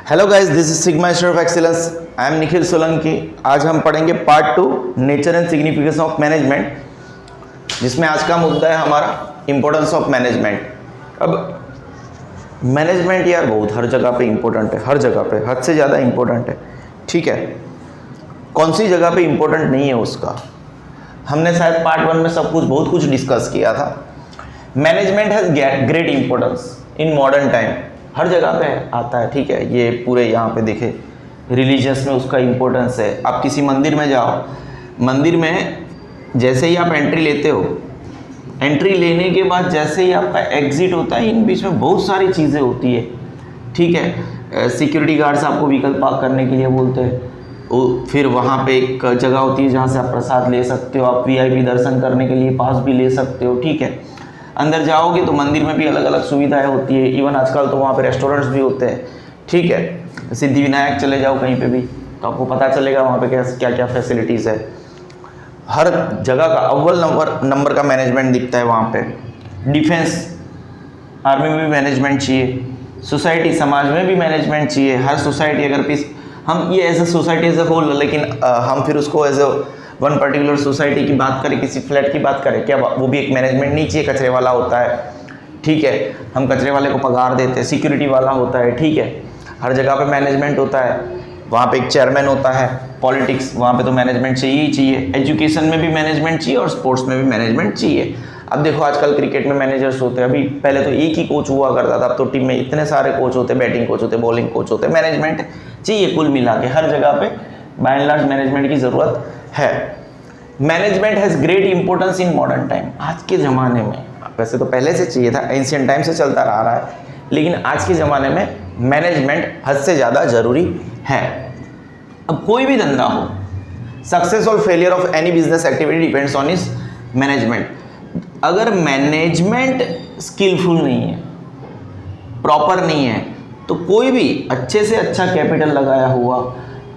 Hello guys, this is sigma star of excellence. I am Nikhil Solanki. आज हम पढ़ेंगे part 2 nature and significance of management, जिसमें आज का मुद्दा है हमारा इंपॉर्टेंस ऑफ मैनेजमेंट। अब मैनेजमेंट यार बहुत हर जगह पे इंपॉर्टेंट है, हर जगह पे हद से ज़्यादा इंपॉर्टेंट है। ठीक है, कौन सी जगह पे इंपॉर्टेंट नहीं है उसका हमने शायद पार्ट 1 में सब कुछ बहुत कुछ डिस्कस किया था। Management has great importance in modern time, हर जगह पे आता है। ठीक है, ये पूरे यहाँ पे देखे रिलीजियस में उसका इम्पोर्टेंस है। आप किसी मंदिर में जाओ, मंदिर में जैसे ही आप एंट्री लेते हो, एंट्री लेने के बाद जैसे ही आपका एग्जिट होता है, इन बीच में बहुत सारी चीज़ें होती है। ठीक है, सिक्योरिटी गार्ड्स आपको व्हीकल पार्क करने के लिए बोलते हैं। फिर वहाँ पे एक जगह होती है जहाँ से आप प्रसाद ले सकते हो, आप वीआईपी दर्शन करने के लिए पास भी ले सकते हो। ठीक है, अंदर जाओगे तो मंदिर में भी अलग अलग सुविधाएं होती है। इवन आजकल तो वहाँ पे रेस्टोरेंट्स भी होते हैं। ठीक है, सिद्धि विनायक चले जाओ कहीं पे भी तो आपको पता चलेगा वहाँ पे क्या क्या फैसिलिटीज़ है। हर जगह का अव्वल नंबर का मैनेजमेंट दिखता है वहाँ पे। डिफेंस आर्मी में भी मैनेजमेंट चाहिए, सोसाइटी समाज में भी मैनेजमेंट चाहिए। हर सोसाइटी अगर पीस हम ये as a society as a whole, लेकिन हम फिर उसको as a one particular society की बात करें, किसी फ्लैट की बात करें, क्या वो भी एक मैनेजमेंट नहीं चाहिए? कचरे वाला होता है, ठीक है, हम कचरे वाले को पगार देते हैं, सिक्योरिटी वाला होता है। ठीक है, हर जगह पे मैनेजमेंट होता है। वहाँ पे एक चेयरमैन होता है। पॉलिटिक्स, वहाँ पे तो मैनेजमेंट चाहिए ही चाहिए। एजुकेशन में भी मैनेजमेंट चाहिए और स्पोर्ट्स में भी मैनेजमेंट चाहिए। अब देखो आजकल क्रिकेट में मैनेजर्स होते हैं, अभी पहले तो एक ही कोच हुआ करता था, अब तो टीम में इतने सारे कोच होते, बैटिंग कोच होते, बॉलिंग कोच होते। मैनेजमेंट चाहिए कुल मिला के, हर जगह पे बाय एंड लार्ज मैनेजमेंट की ज़रूरत है। Management has great importance in modern time, आज के ज़माने में। वैसे तो पहले से चाहिए था, एंशियंट टाइम से चलता आ रहा है, लेकिन आज के ज़माने में मैनेजमेंट हद से ज़्यादा ज़रूरी है। अब कोई भी धंधा हो, सक्सेस और failure of any business activity depends on is management. अगर मैनेजमेंट स्किलफुल नहीं है, प्रॉपर नहीं है, तो कोई भी अच्छे से अच्छा कैपिटल लगाया हुआ,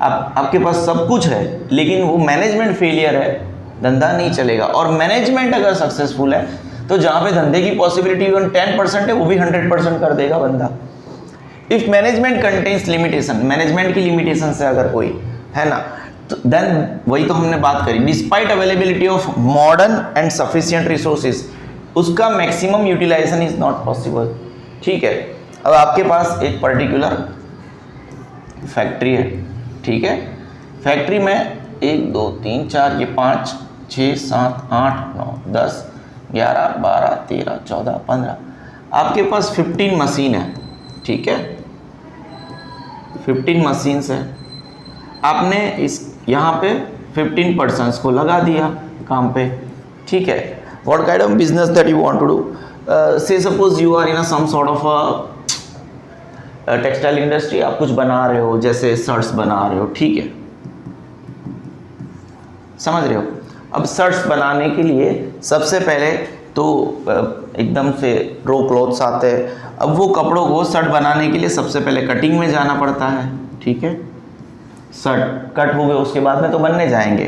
आपके पास सब कुछ है, लेकिन वो मैनेजमेंट फेलियर है, धंधा नहीं चलेगा। और मैनेजमेंट अगर सक्सेसफुल है तो जहाँ पे धंधे की पॉसिबिलिटी इवन 10% है, वो भी 100% कर देगा बंदा। If management contains limitation, management की लिमिटेशन से अगर कोई है ना, तो देन वही तो हमने बात करी, despite availability of modern and sufficient resources, उसका maximum utilisation is not possible. ठीक है, अब आपके पास एक पर्टिकुलर फैक्ट्री है। ठीक है, फैक्ट्री में 1 2 3 4 ये 5 6 7 8 9 10 11 12 13 14 15, आपके पास 15 मशीन है। ठीक है, 15 मशीन्स है। आपने इस यहाँ पे 15 पर्सन्स को लगा दिया काम पे। ठीक है, what kind of business that you want to do, say suppose you are in some sort of textile industry, आप कुछ बना रहे हो, जैसे शर्ट्स बना रहे हो। ठीक है, समझ रहे हो। अब शर्ट्स बनाने के लिए सबसे पहले तो एकदम से रो क्लॉथ्स आते हैं। अब वो कपड़ों को शर्ट बनाने के लिए सबसे पहले कटिंग में जाना पड़ता है। ठीक है, शर्ट कट हुए उसके बाद में तो बनने जाएंगे,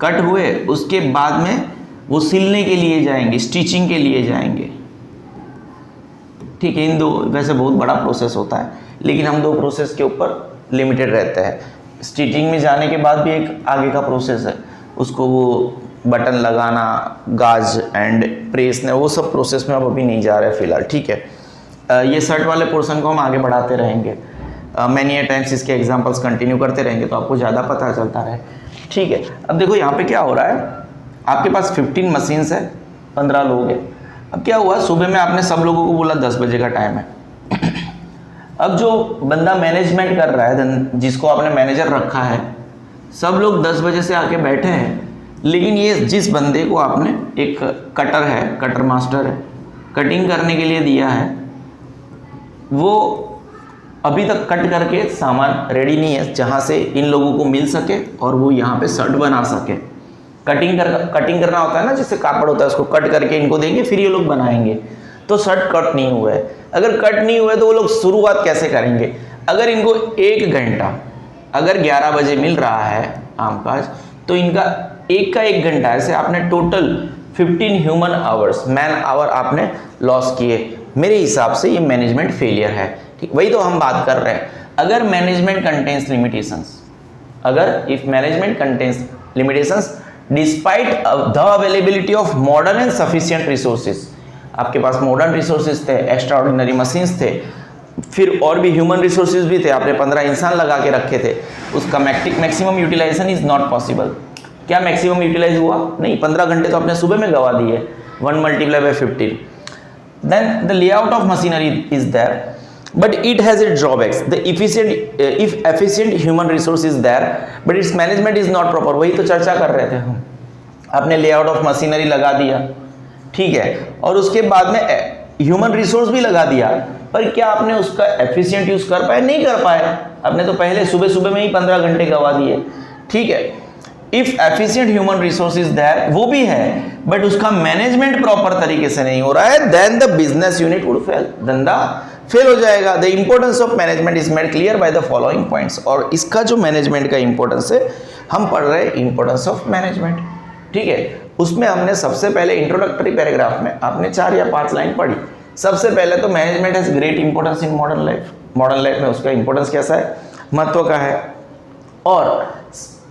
कट हुए उसके बाद में वो सिलने के लिए जाएंगे, स्टिचिंग के लिए जाएंगे। ठीक है, इन दो, वैसे बहुत बड़ा प्रोसेस होता है, लेकिन हम 2 प्रोसेस के ऊपर लिमिटेड रहते हैं। स्टिचिंग में जाने के बाद भी एक आगे का प्रोसेस है, उसको वो बटन लगाना, गाज एंड प्रेस ने, वो सब प्रोसेस में अब अभी नहीं जा रहे हैं फिलहाल। ठीक है, ये शर्ट वाले पोर्शन को हम आगे बढ़ाते रहेंगे, मैनी टाइम्स इसके एग्जांपल्स कंटिन्यू करते रहेंगे तो आपको ज़्यादा पता चलता रहे। ठीक है, अब देखो यहाँ पे क्या हो रहा है, आपके पास 15 मशीन्स है, 15 लोग हैं। अब क्या हुआ, सुबह में आपने सब लोगों को बोला 10 बजे का टाइम है। अब जो बंदा मैनेजमेंट कर रहा है, जिसको आपने मैनेजर रखा है, सब लोग 10 बजे से आके बैठे हैं, लेकिन ये जिस बंदे को आपने, एक कटर है, कटर मास्टर है, कटिंग करने के लिए दिया है, वो अभी तक कट करके सामान रेडी नहीं है जहाँ से इन लोगों को मिल सके और वो यहाँ पे शर्ट बना सके। कटिंग करना होता है ना, जिससे कापड़ होता है, उसको कट करके इनको देंगे, फिर ये लोग बनाएंगे। तो शर्ट कट नहीं हुआ है। अगर कट नहीं हुआ है तो वो लोग शुरुआत कैसे करेंगे? अगर इनको 1 घंटा, अगर 11 बजे मिल रहा है कामकाज, तो इनका 1 घंटा, ऐसे आपने total 15 human hours, man hour आपने लॉस किए। मेरे हिसाब से ये मैनेजमेंट फेलियर है। ठीक, वही तो हम बात कर रहे हैं। अगर मैनेजमेंट कंटेन्स लिमिटेशंस, अगर if management contains limitations despite the availability of modern and sufficient resources, आपके पास मॉडर्न रिसोर्सेज थे, एक्स्ट्रा ऑर्डिनरी मशीन्स थे, फिर और भी ह्यूमन रिसोर्सेज भी थे, आपने 15 इंसान लगा के रखे थे, उसका maximum utilisation is not possible. क्या मैक्सिमम यूटिलाइज हुआ? नहीं, 15 घंटे तो आपने सुबह में गवा दिए, 1 × 15। Then the layout of machinery is there but it has its drawbacks. The if efficient human resource is there but its management is not proper, वही तो चर्चा कर रहे थे हम। आपने लेआउट ऑफ मशीनरी लगा दिया, ठीक है, और उसके बाद में ह्यूमन रिसोर्स भी लगा दिया, पर क्या आपने उसका एफिशिएंट यूज कर पाए? नहीं कर पाए। आपने तो पहले सुबह सुबह में ही 15 घंटे गवा दिए, ठीक है। If efficient human resource is there, वो भी है, बट उसका मैनेजमेंट प्रॉपर तरीके से नहीं हो रहा है, then the business unit would fail, धंधा फेल हो जाएगा। The importance of management is made clear by the following points, और इसका जो मैनेजमेंट का इंपॉर्टेंस है, हम पढ़ रहे हैं इंपॉर्टेंस ऑफ मैनेजमेंट, ठीक है। उसमें हमने सबसे पहले इंट्रोडक्टरी पैराग्राफ में आपने 4 या 5 लाइन पढ़ी। सबसे पहले तो management has great importance in modern life, modern life में उसका इंपॉर्टेंस कैसा है, महत्व का है, और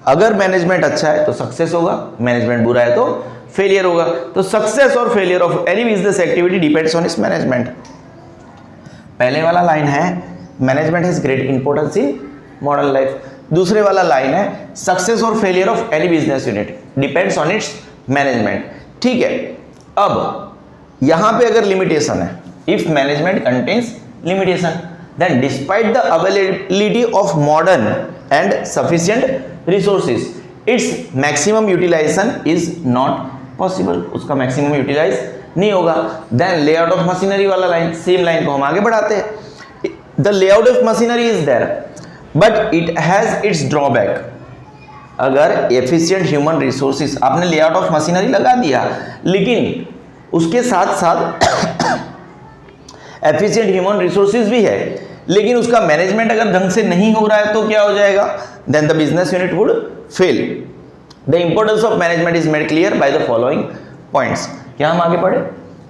अगर मैनेजमेंट अच्छा है तो सक्सेस होगा, मैनेजमेंट बुरा है तो फेलियर होगा। तो सक्सेस और failure of any business activity depends on its management. पहले वाला लाइन है management has great importance in modern life, दूसरे वाला लाइन है सक्सेस और failure of any business unit depends on its management, ठीक है। अब यहां पे अगर लिमिटेशन है, if management contains limitation, then despite the availability of modern and sufficient resources its maximum utilisation is not possible, उसका मैक्सिमम यूटिलाइज नहीं होगा। देन लेआउट ऑफ मशीनरी वाला लाइन, सेम लाइन को हम आगे बढ़ाते हैं। The layout of machinery is there but it has its drawback. अगर एफिशिएंट ह्यूमन रिसोर्सेज, आपने लेआउट ऑफ मशीनरी लगा दिया, लेकिन उसके साथ साथ एफिशिएंट ह्यूमन रिसोर्सेज भी है, लेकिन उसका मैनेजमेंट अगर ढंग से नहीं हो रहा है तो क्या हो जाएगा, then the business unit would fail. The importance of management is made clear by the following points. क्या हम आगे पढ़े?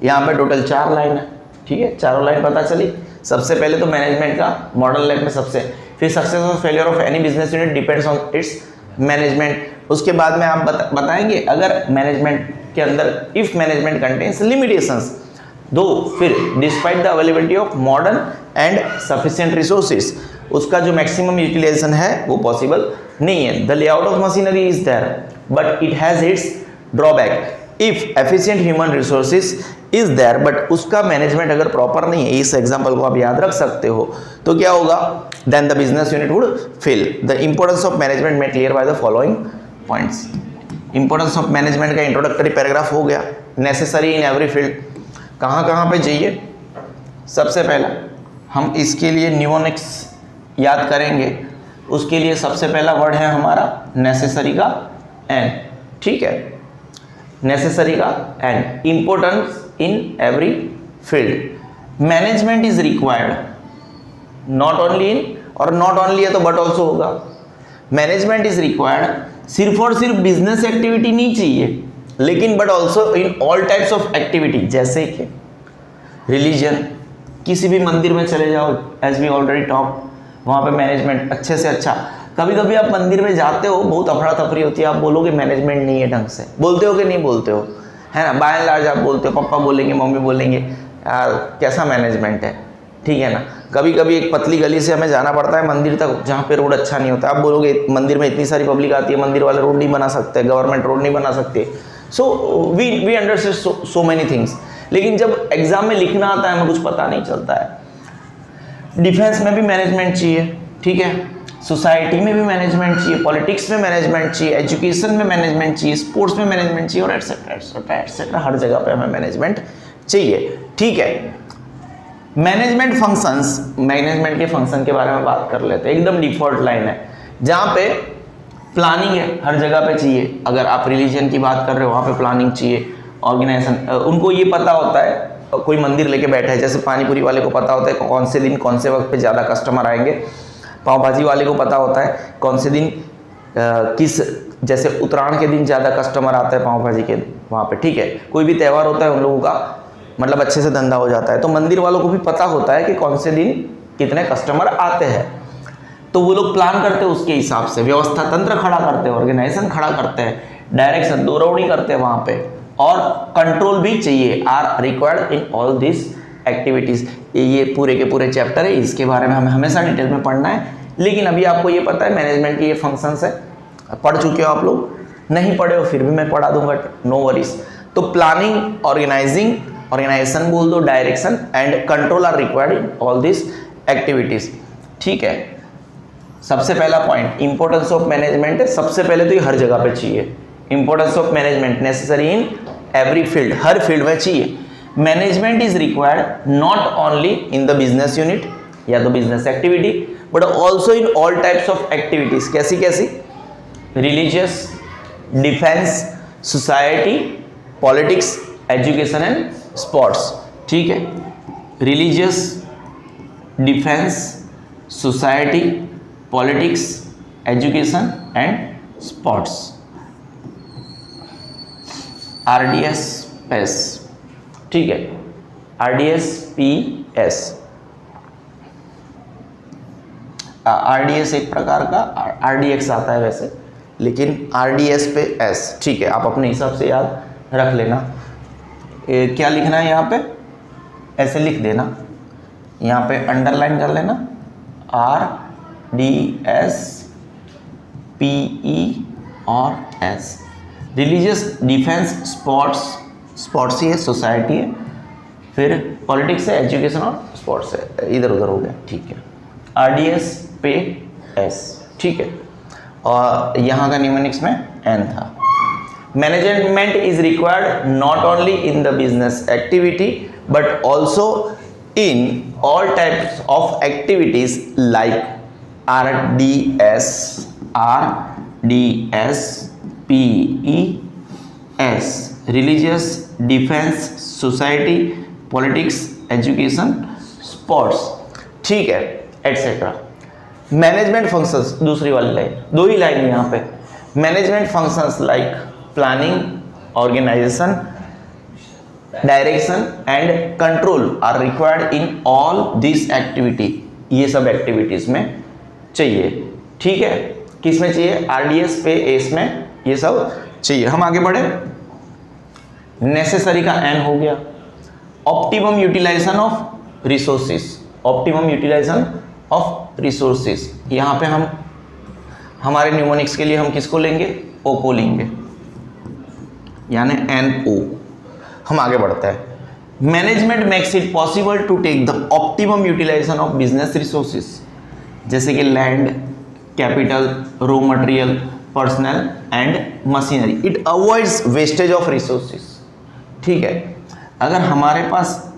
यहाँ पे टोटल 4 लाइन है, ठीक है, चारों लाइन पता चली। सबसे पहले तो मैनेजमेंट का मॉडर्न लाइफ में सबसे, फिर सक्सेस और failure of any business unit depends on its management. उसके बाद में आप बताएंगे अगर मैनेजमेंट के अंदर इफ मैनेजमेंट कंटेन्स लिमिटेशंस, दो फिर despite the availability of modern and sufficient resources, उसका जो मैक्सिमम यूटिलाइजेशन है वो पॉसिबल नहीं है। The layout of machinery is there but it has its drawback. If efficient human resources is there but उसका management अगर प्रॉपर नहीं है, इस एग्जांपल को आप याद रख सकते हो, तो क्या होगा, then the business unit would fail. The importance of management made clear by the following points. Importance of management का इंट्रोडक्टरी पैराग्राफ हो गया। नेसेसरी इन एवरी फील्ड, कहाँ पे चाहिए? सबसे पहला हम इसके लिए न्यूमोनिक्स याद करेंगे, उसके लिए सबसे पहला वर्ड है हमारा नेसेसरी का एन, ठीक है, नेसेसरी का N. Importance in every field, management is required not only in, और नॉट ओनली है तो बट ऑल्सो होगा। मैनेजमेंट इज रिक्वायर्ड सिर्फ और सिर्फ बिजनेस एक्टिविटी नहीं चाहिए, लेकिन but also in all types of activity, जैसे कि रिलीजन, किसी भी मंदिर में चले जाओ, एज वी ऑलरेडी टॉक, वहाँ पे मैनेजमेंट अच्छे से अच्छा। कभी कभी आप मंदिर में जाते हो, बहुत अफरा तफरी होती है, आप बोलोगे मैनेजमेंट नहीं है ढंग से, बोलते हो कि नहीं बोलते हो, है ना, बाय एंड लार्ज आप बोलते हो, पापा बोलेंगे, मम्मी बोलेंगे, यार कैसा मैनेजमेंट है, ठीक है ना। कभी कभी एक पतली गली से हमें जाना पड़ता है मंदिर तक, जहाँ पे रोड अच्छा नहीं होता, आप बोलोगे मंदिर में इतनी सारी पब्लिक आती है, मंदिर वाले रोड नहीं बना सकते, गवर्नमेंट रोड नहीं बना सकते। So we understand so many things, लेकिन जब एग्जाम में लिखना आता है हमें कुछ पता नहीं चलता है। डिफेंस में भी मैनेजमेंट चाहिए, ठीक है, सोसाइटी में भी मैनेजमेंट चाहिए, पॉलिटिक्स में मैनेजमेंट चाहिए, एजुकेशन में मैनेजमेंट चाहिए, स्पोर्ट्स में मैनेजमेंट चाहिए, और एटसेट्रा एटसेट्रा एटसेट्रा, हर जगह पे हमें मैनेजमेंट चाहिए, ठीक है। मैनेजमेंट फंक्शंस, मैनेजमेंट के फंक्शन के बारे में बात कर लेते हैं। एकदम डिफॉल्ट लाइन है, जहाँ पे प्लानिंग है, हर जगह पे चाहिए। अगर आप रिलीजन की बात कर रहे हो, वहाँ पे प्लानिंग चाहिए, ऑर्गेनाइजेशन, उनको ये पता होता है, कोई मंदिर लेके बैठा है, जैसे पानीपुरी वाले को पता होता है कौन से दिन कौन से वक्त पे ज़्यादा कस्टमर आएंगे, पाव भाजी वाले को पता होता है कौन से दिन किस, जैसे उत्तरायण के दिन ज़्यादा कस्टमर आता है पाव भाजी के वहाँ पे, ठीक है। कोई भी त्यौहार होता है उन लोगों का मतलब अच्छे से धंधा हो जाता है, तो मंदिर वालों को भी पता होता है कि कौन से दिन कितने कस्टमर आते हैं, तो वो लोग प्लान करते हैं उसके हिसाब से, व्यवस्था तंत्र खड़ा करते हैं, ऑर्गेनाइजेशन खड़ा करते हैं, डायरेक्शन दौड़ौड़ी करते हैं वहां पे, और कंट्रोल भी चाहिए, are required in all this activities. ये पूरे के पूरे चैप्टर है, इसके बारे में हमें हमेशा डिटेल में पढ़ना है। लेकिन अभी आपको ये पता है मैनेजमेंट के ये फंक्शंस है, पढ़ चुके हो आप लोग, नहीं पढ़े हो फिर भी मैं पढ़ा दूंगा, नो वरीज। तो प्लानिंग, ऑर्गेनाइजिंग, ऑर्गेनाइजेशन बोल दो, direction and control are required in all this activities. ठीक है, सबसे पहला पॉइंट इंपॉर्टेंस ऑफ मैनेजमेंट है। सबसे पहले तो ये हर जगह पे चाहिए, importance of management necessary in every field, her field में चाहिए। Management is required not only in the business unit या तो business activity, but also in all types of activities. कैसी कैसी? Religious, defence, society, politics, education and sports. ठीक है, religious, defence, society, politics, education and sports, RDSS। ठीक है, RDSPS। RDS एक प्रकार का RDX आता है वैसे, लेकिन RDS पे S। ठीक है, आप अपने हिसाब से याद रख लेना। क्या लिखना है यहाँ पे, ऐसे लिख देना, यहाँ पे अंडरलाइन कर लेना, RDSPE और S। Religious, defence, sports, sports ही है, सोसाइटी है, फिर पॉलिटिक्स है, एजुकेशन और स्पोर्ट्स है, इधर उधर हो गया। ठीक है, RDS पे S। ठीक है, और यहाँ का न्यूमेरिक्स में N था। Management is required not only in the business activity but also in all types of activities like RDS, PES, religious, defense, society, politics, education, sports। ठीक है, एटसेट्रा। मैनेजमेंट फंक्शंस, दूसरी वाली लाइन, दो ही line यहाँ पे। Management functions like planning, organisation, direction and control are required in all this activity. ये सब activities में चाहिए। ठीक है, किस में चाहिए? RDS पे एस में ये सब चाहिए। हम आगे बढ़े, नेसेसरी का N हो गया। Optimum utilisation of resources, optimum utilisation of resources. यहाँ पे हम हमारे न्यूमोनिक्स के लिए हम किसको लेंगे? O को लेंगे, यानी NO। हम आगे बढ़ते हैं। Management makes it possible to take the optimum utilisation of business resources, जैसे कि land, capital, raw material, personnel and machinery. It avoids wastage of resources. ठीक है, अगर हमारे पास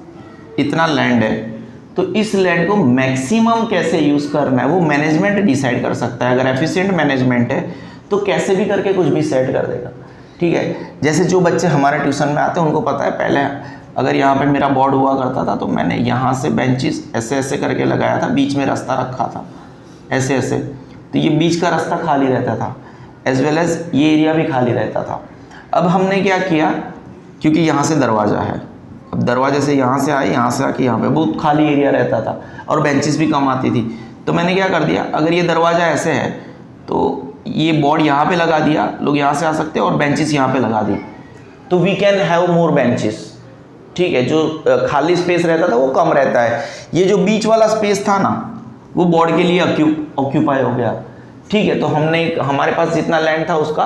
इतना लैंड है तो इस लैंड को मैक्सिमम कैसे यूज़ करना है वो मैनेजमेंट डिसाइड कर सकता है। अगर एफिशिएंट मैनेजमेंट है तो कैसे भी करके कुछ भी सेट कर देगा। ठीक है, जैसे जो बच्चे हमारे ट्यूशन में आते हैं उनको पता है, पहले अगर यहाँ पे मेरा बोर्ड हुआ करता था तो मैंने यहाँ से बेंचेस ऐसे ऐसे करके लगाया था, बीच में रास्ता रखा था ऐसे ऐसे, तो ये बीच का रास्ता खाली रहता था, एज वेल एज ये एरिया भी खाली रहता था। अब हमने क्या किया, क्योंकि यहाँ से दरवाज़ा है, अब दरवाजे से यहाँ से आए, यहाँ से आके यहाँ पे बहुत खाली एरिया रहता था और बेंचेस भी कम आती थी, तो मैंने क्या कर दिया, अगर ये दरवाज़ा ऐसे है तो ये बोर्ड यहाँ पे लगा दिया, लोग यहाँ से आ सकते हैं, और बेंचेस यहाँ पे लगा दी, तो we can have more benches. ठीक है, जो खाली स्पेस रहता था वो कम रहता है, ये जो बीच वाला स्पेस था ना वो बोर्ड के लिए ऑक्यूपाई हो गया। ठीक है, तो हमने हमारे पास जितना लैंड था उसका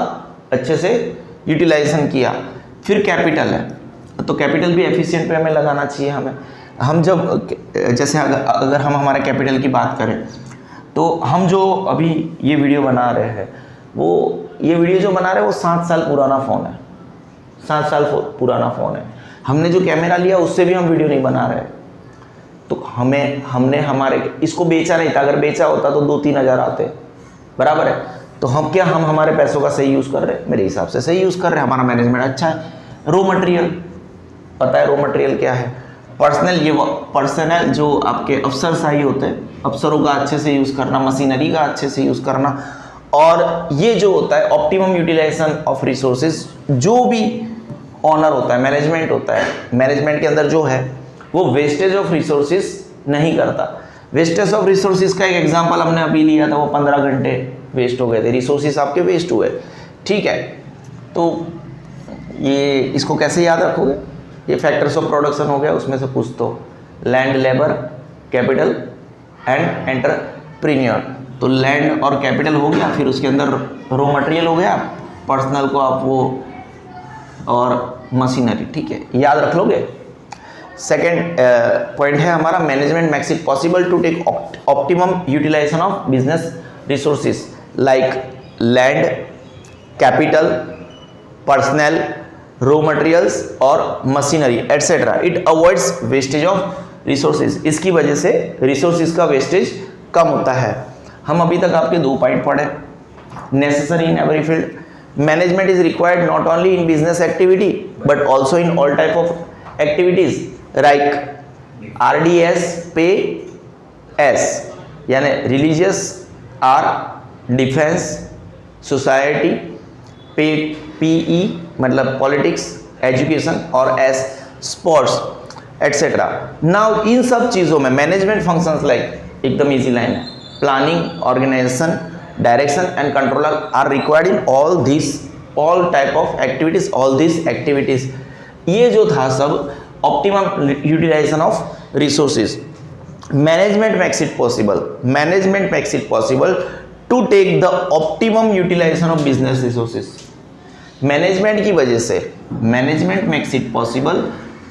अच्छे से यूटिलाइजेशन किया। फिर कैपिटल है, तो कैपिटल भी एफिशिएंट पे हमें लगाना चाहिए। हम जब जैसे अगर हम हमारे कैपिटल की बात करें तो हम जो अभी ये वीडियो बना रहे हैं ये वीडियो जो बना रहे हैं वो 7 साल पुराना फ़ोन है, 7 साल पुराना फ़ोन है। हमने जो कैमरा लिया उससे भी हम वीडियो नहीं बना रहे, तो हमने हमारे इसको बेचा नहीं था, अगर बेचा होता तो 2-3 हज़ार आते, बराबर है। तो हम हमारे पैसों का सही यूज़ कर रहे हैं, मेरे हिसाब से सही यूज़ कर रहे हैं, हमारा मैनेजमेंट अच्छा है। रॉ मटेरियल, पता है रॉ मटेरियल क्या है? पर्सनल जो आपके अफसरशाही होते हैं, अफसरों का अच्छे से यूज़ करना, मशीनरी का अच्छे से यूज़ करना, और ये जो होता है ऑप्टिमम यूटिलाइजेशन ऑफ रिसोर्सेज, जो भी ऑनर होता है, मैनेजमेंट होता है, मैनेजमेंट के अंदर जो है वो वेस्टेज ऑफ रिसोर्सेज नहीं करता। वेस्टेज ऑफ रिसोर्सेज का एक एग्जांपल हमने अभी लिया था, वो 15 घंटे वेस्ट हो गए थे, रिसोर्सेज आपके वेस्ट हुए। ठीक है, तो ये इसको कैसे याद रखोगे? ये फैक्टर्स ऑफ प्रोडक्शन हो गया, उसमें से पूछ तो land, labour, capital and entrepreneur. तो लैंड और कैपिटल हो गया, फिर उसके अंदर रॉ मटेरियल हो गया, पर्सनल को आप वो, और मशीनरी। ठीक है, याद रख लोगे। सेकेंड पॉइंट है हमारा, management makes it possible to take optimum utilisation of business resources like land, capital, personal, raw materials और machinery etcetera. It avoids wastage of resources. इसकी वजह से रिसोर्सेज का वेस्टेज कम होता है। हम अभी तक आपके 2 पॉइंट पढ़े, necessary in every field, management is required not only in business activity but also in all type of activities like RDS, पे एस, यानी रिलीजियस, आर, डिफेंस, सोसाइटी, पे PE मतलब पॉलिटिक्स, एजुकेशन, और एस स्पोर्ट्स एटसेट्रा। नाउ इन सब चीज़ों में management functions like, एकदम इजी लाइन है, planning, organisation, direction and controller are required in all type of activities, all this activities. ये जो था सब optimum utilisation of resources. Management makes it possible to take the optimum utilisation of business resources. Management की वजह से, management makes it possible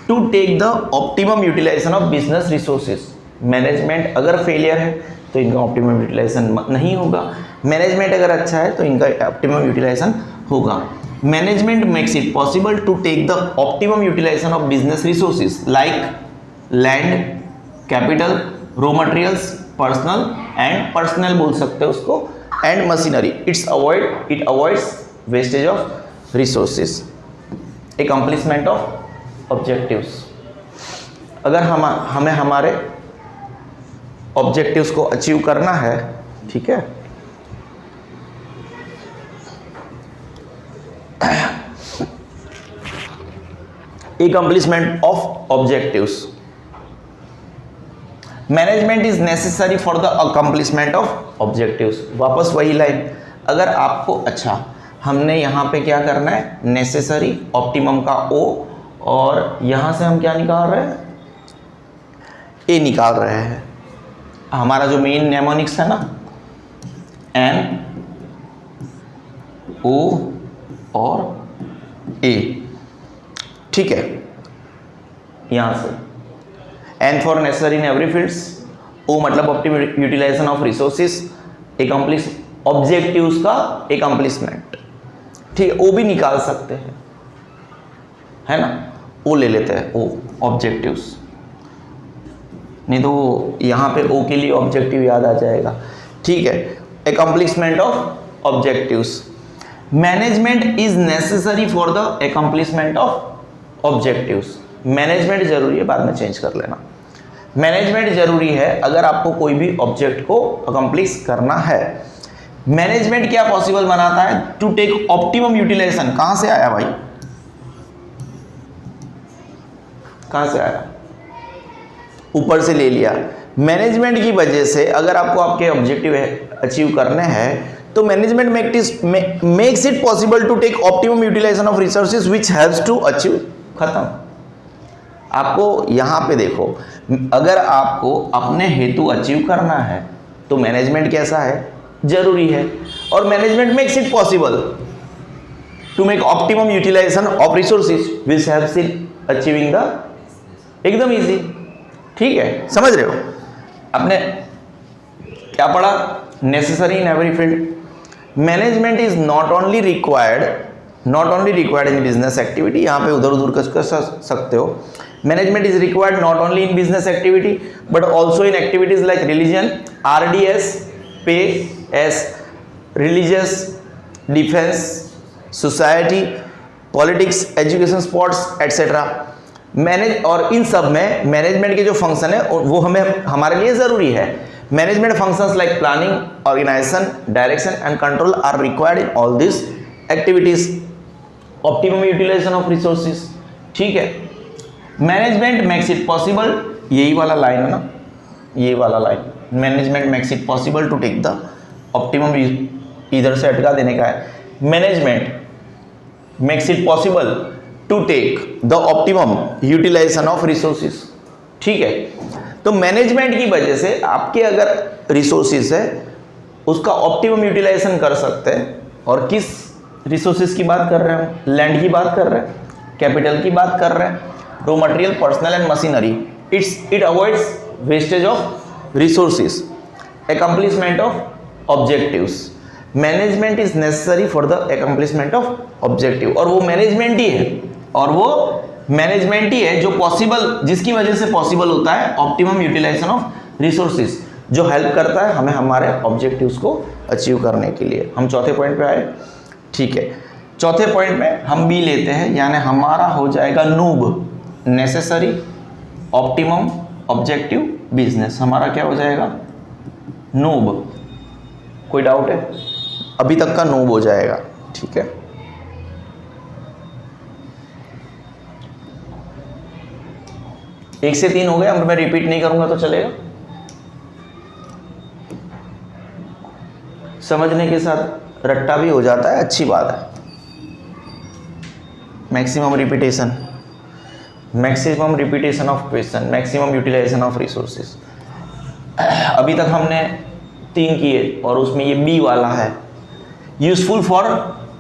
to take the optimum utilisation of business resources. Management अगर failure है तो इनका optimum utilisation नहीं होगा, management अगर अच्छा है तो इनका ऑप्टिमम यूटिलाइजेशन होगा। Management makes it possible to take the optimum utilisation of business resources like land, capital, raw materials, personal बोल सकते हो उसको, and machinery. It avoids wastage of resources, accomplishment of objectives. अगर हमें हमारे ऑब्जेक्टिव्स को achieve करना है, ठीक है, accomplishment of objectives, management is necessary for the accomplishment of objectives। वापस वही लाइन, अगर आपको, अच्छा हमने यहाँ पे क्या करना है, नेसेसरी, ऑप्टिमम का O, और यहाँ से हम क्या निकाल रहे हैं, A निकाल रहे हैं। हमारा जो मेन नेमोनिक्स है ना, N, O और A, ठीक है, यहाँ से N for necessary in every fields, O मतलब optimum utilisation of resources, accomplish objectives का एकम्प्लिशमेंट। ठीक है, O भी निकाल सकते हैं, है ना, O ले लेते हैं, O ऑब्जेक्टिव्स, नहीं तो यहाँ पे O के लिए ऑब्जेक्टिव याद आ जाएगा। ठीक है, accomplishment of objectives. Management is necessary for the accomplishment of objectives. Management जरूरी है, बाद में चेंज कर लेना। मैनेजमेंट जरूरी है अगर आपको कोई भी ऑब्जेक्ट को अकम्प्लिश करना है। मैनेजमेंट क्या पॉसिबल बनाता है, टू टेक ऑप्टिमम यूटिलाइजेशन। कहां से आया भाई, कहां से आया, ऊपर से ले लिया। मैनेजमेंट की वजह से अगर आपको आपके ऑब्जेक्टिव अचीव करने हैं तो management makes it possible to take optimum utilisation of resources which helps to achieve. खत्म। आपको यहाँ पे देखो, अगर आपको अपने हेतु अचीव करना है तो मैनेजमेंट कैसा है, जरूरी है। और management makes it possible to make optimum utilisation of resources which helps in achieving the, एकदम इजी। ठीक है, समझ रहे हो। आपने क्या पढ़ा, necessary in every field. Management is not only required in business activity, यहाँ पे उधर उधर कर सकते हो। Management is required not only in business activity but also in activities like religion, RDS, पे एस, religious, defence, society, politics, education, sports etcetera. Manage, और इन सब में मैनेजमेंट के जो फंक्शन है वो हमें हमारे लिए ज़रूरी है। Management functions like planning, organisation, direction and control are required in all this activities. Optimum utilisation of resources, ठीक है। मैनेजमेंट मेक्स इट पॉसिबल, यही वाला लाइन है ना, ये वाला line, management makes it possible to take the optimum, इधर से अटका देने का है, management makes it possible to take the optimum utilisation of resources. ठीक है, तो मैनेजमेंट की वजह से आपके अगर रिसोर्सेज है उसका ऑप्टिमम यूटिलाइजेशन कर सकते हैं। और किस रिसोर्सेज की बात कर रहे हैं? लैंड की बात कर रहे हैं, कैपिटल की बात कर रहे हैं, raw material, personnel and machinery. It avoids wastage of resources, accomplishment of objectives। Management is necessary for the accomplishment of objective, और वो मैनेजमेंट ही है जो पॉसिबल, जिसकी वजह से पॉसिबल होता है ऑप्टिमम यूटिलाइजेशन ऑफ रिसोर्सेज, जो हेल्प करता है हमें हमारे ऑब्जेक्टिव्स को अचीव करने के लिए। हम चौथे पॉइंट पे आए। ठीक है, चौथे पॉइंट में हम बी लेते हैं, यानी हमारा हो जाएगा noob, necessary, optimum, objective, business. हमारा क्या हो जाएगा? नूब। कोई डाउट है? अभी तक का नूब हो जाएगा। ठीक है, एक से तीन हो गया, मैं रिपीट नहीं करूंगा तो चलेगा। समझने के साथ रट्टा भी हो जाता है, अच्छी बात है। Maximum repetition of question, maximum utilisation of resources. अभी तक हमने 3 किए और उसमें ये बी वाला है, useful for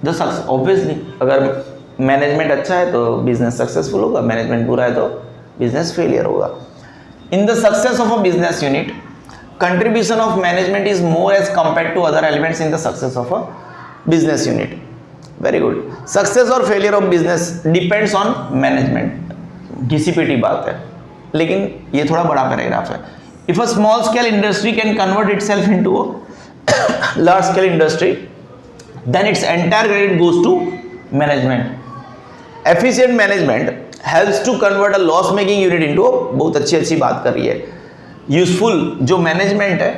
the success. Obviously अगर मैनेजमेंट अच्छा है तो बिजनेस सक्सेसफुल होगा, मैनेजमेंट बुरा है तो बिजनेस फेलियर होगा। इन the success of a business unit, contribution of management is more as compared to other elements in the success of a business unit। very good। success और failure of business depends on management, घिसी-पिटी बात है, लेकिन ये थोड़ा बड़ा paragraph है। if a small scale industry can convert itself into a large scale industry, then its entire credit goes to management। efficient management helps to convert a loss making unit into a, बहुत अच्छी बात कर रही है, useful जो management है,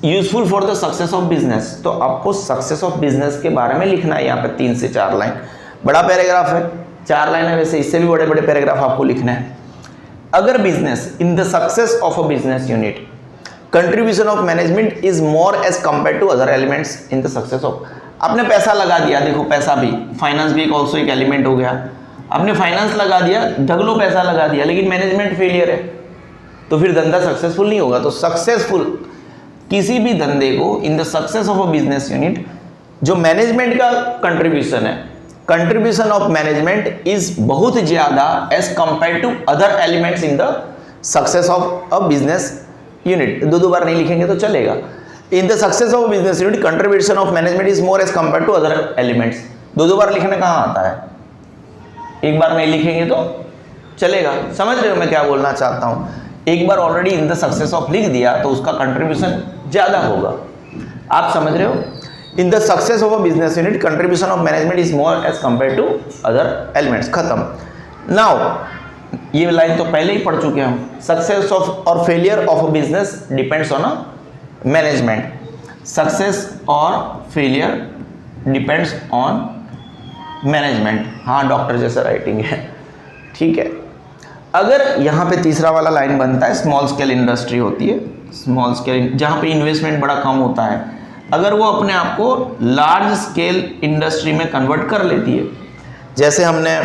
useful for the success of business. तो आपको सक्सेस ऑफ बिजनेस के बारे में लिखना है यहाँ पे 3 से 4 लाइन। बड़ा पैराग्राफ है, 4 लाइन है, वैसे इससे भी बड़े बड़े पैराग्राफ आपको लिखना है। अगर business in the success of a business unit, contribution of management is more as compare to other elements in the success of. आपने पैसा लगा दिया, देखो पैसा भी, फाइनेंस भी एक ऑल्सो एक एलिमेंट हो गया। आपने फाइनेंस लगा दिया, ढगलो पैसा लगा दिया, लेकिन मैनेजमेंट फेलियर है तो फिर धंधा सक्सेसफुल नहीं होगा। तो सक्सेसफुल किसी भी धंधे को in the success of a business unit, जो मैनेजमेंट का कंट्रीब्यूशन है, कंट्रीब्यूशन ऑफ मैनेजमेंट इज बहुत ज्यादा as compare to other elements in the success of a business unit. 2 बार नहीं लिखेंगे तो चलेगा। In the success of business unit, contribution of management is more as compare to other elements. 2 बार लिखने कहाँ आता है? एक बार नहीं लिखेंगे तो चलेगा। समझ रहे हो मैं क्या बोलना चाहता हूँ? एक बार already in the success of लिख दिया तो उसका कंट्रीब्यूशन ज्यादा होगा। आप समझ रहे हो? In the success of a business unit, contribution of management is more as compare to other elements. खत्म। नाउ ये लाइन तो पहले ही पढ़ चुके हैं हम। सक्सेस ऑफ और failure of a business depends on a management. Success और फेलियर डिपेंड्स ऑन मैनेजमेंट। हाँ, डॉक्टर जैसा राइटिंग है। ठीक है, अगर यहाँ पे तीसरा वाला लाइन बनता है, स्मॉल स्केल इंडस्ट्री होती है, स्मॉल स्केल जहाँ पे इन्वेस्टमेंट बड़ा कम होता है, अगर वो अपने आप को लार्ज स्केल इंडस्ट्री में कन्वर्ट कर लेती है, जैसे हमने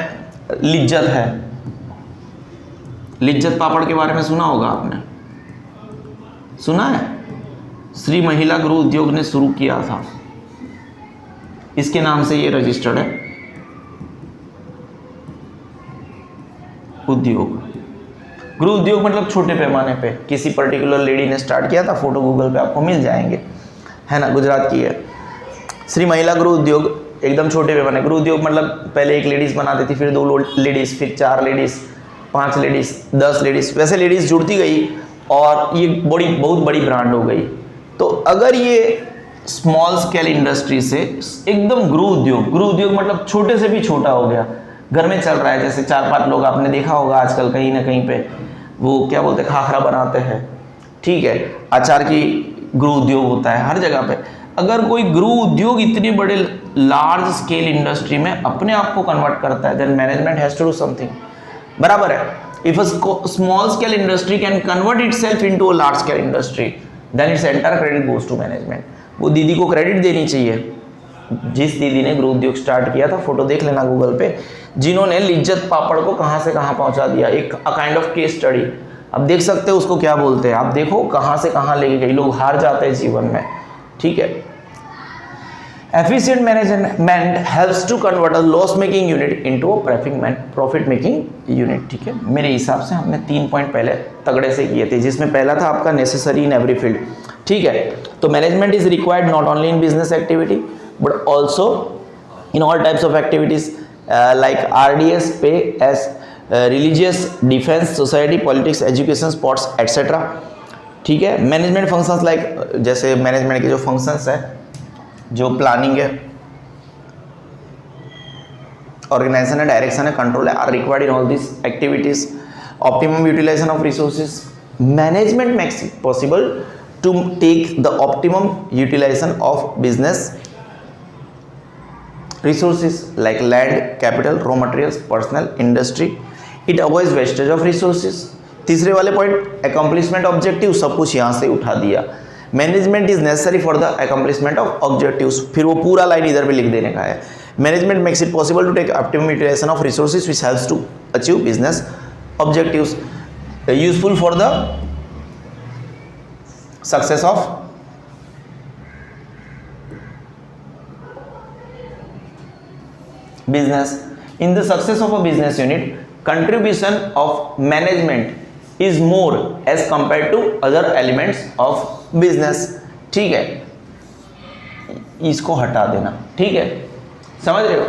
लिज्जत है, लिज्जत पापड़ के बारे में सुना होगा आपने, सुना है? श्री महिला गृह उद्योग ने शुरू किया था, इसके नाम से ये रजिस्टर्ड है उद्योग। गृह उद्योग मतलब छोटे पैमाने पे किसी पर्टिकुलर लेडी ने स्टार्ट किया था, फोटो गूगल पे आपको मिल जाएंगे, है ना, गुजरात की है। श्री महिला गृह उद्योग एकदम छोटे पैमाने। गृह उद्योग मतलब पहले एक लेडीज़ बनाती थी, फिर 2 लेडीज़, फिर 4 लेडीज़, 5 लेडीज़, 10 लेडीज़, वैसे लेडीज़ जुड़ती गई और ये बहुत बड़ी ब्रांड हो गई। तो अगर ये स्मॉल स्केल इंडस्ट्री से एकदम गृह उद्योग मतलब छोटे से भी छोटा हो गया, घर में चल रहा है, जैसे 4-5 लोग आपने देखा होगा आजकल कहीं ना कहीं पे, वो क्या बोलते हैं, खाखरा बनाते हैं, ठीक है, अचार की गृह उद्योग होता है हर जगह पे। अगर कोई गृह उद्योग इतने बड़े लार्ज स्केल इंडस्ट्री में अपने आप को कन्वर्ट करता है, then management has to do something. बराबर है। If a small scale industry can convert itself into a large scale industry, then its entire credit goes to management. वो दीदी को क्रेडिट देनी चाहिए, जिस दीदी ने गृह उद्योग स्टार्ट किया था, फोटो देख लेना गूगल पे, जिन्होंने लिज्जत पापड़ को कहाँ से कहाँ पहुँचा दिया, एक काइंड ऑफ केस स्टडी। अब देख सकते हो उसको क्या बोलते हैं, आप देखो कहाँ से कहाँ लेके गई। लोग हार जाते हैं जीवन में, ठीक है। Efficient management helps to convert a loss making unit into a profit making unit, ठीक है। मेरे हिसाब से हमने 3 पॉइंट पहले तगड़े से किए थे, जिसमें पहला था आपका नेसेसरी इन एवरी फील्ड, ठीक है। तो management is required not only in business activity but also in all types of activities like RDS, पे एस, religious, defence, society, politics, education, sports etcetera, ठीक है। मैनेजमेंट फंक्शंस लाइक, जैसे management के जो फंक्शंस है, जो प्लानिंग है, ऑर्गेनाइजेशन है, डायरेक्शन है, कंट्रोल है, are required in all this activities. Optimum utilisation of resources, management makes it possible to take the optimum utilisation of business resources like land, capital, raw materials, personnel, industry. It avoids wastage of resources. तीसरे वाले point accomplishment objective, सब कुछ यहाँ से उठा दिया। Management is necessary for the accomplishment of objectives, फिर वो पूरा लाइन इधर भी लिख देने का है। Management makes it possible to take optimum utilisation of resources which helps to achieve business objectives, useful for the success of business. In the success of a business unit, contribution of management is more as compared to other elements of business, ठीक है। इसको हटा देना, ठीक है, समझ रहे हो।